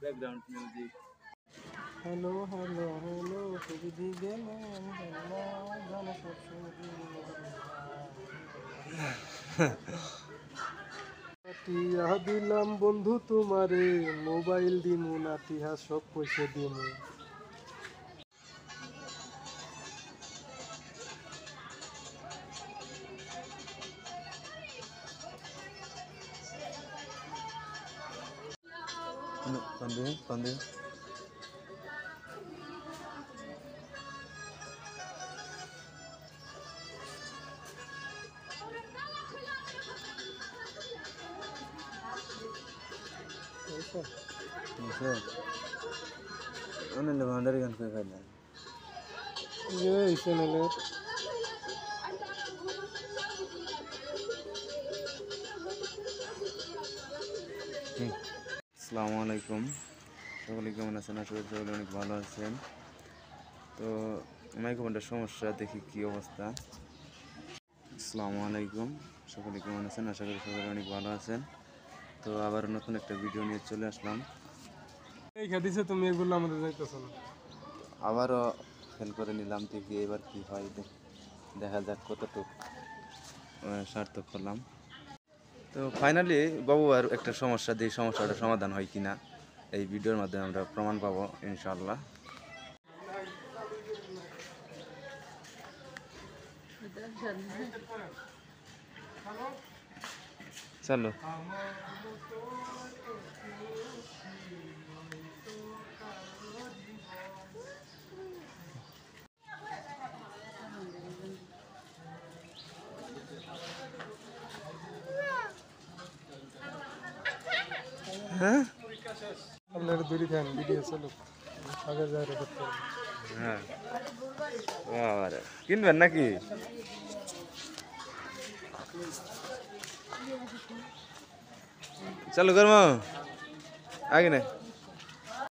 Background music. Hello hello hello সুবিধি গেলেন hello জানো সব সুবিধি টিয়া দিলাম বন্ধু তোমারে মোবাইল দিমু না টিহা সব পয়সা দিমু Pandey. Ano lavender gan kaya kaya? এই চ্যানেলের আসসালামু আলাইকুম, সকলে কেমন আছেন? আশা করি সকলে অনেক ভালো আছেন। তো মাইক্রোফোনটার সমস্যা, দেখি কি অবস্থা। আসসালামু আলাইকুম, সকলে কেমন আছেন? আশা করি সকলে অনেক ভালো আছেন। তো আবার নতুন একটা ভিডিও নিয়ে চলে আসলাম। এই খাদিছে তুমি এগুলো আমাদের যাইতেছো না আবারও ফেল করে নিলাম, দেখি এবার কি হয়, দেখা যাক কতটুকু সার্থক করলাম। তো ফাইনালি বাবু আর একটা সমস্যা, দিয়ে সমস্যাটা সমাধান হয় কিনা এই ভিডিওর মাধ্যমে আমরা প্রমাণ পাবো ইনশাআল্লাহ। চলো। হ্যাঁ আপনার দূরি থাকেন ভিডিও চলো আগে যাই রেকর্ড করবো হ্যাঁ, কিনবেন নাকি? চালু করবো আগে না।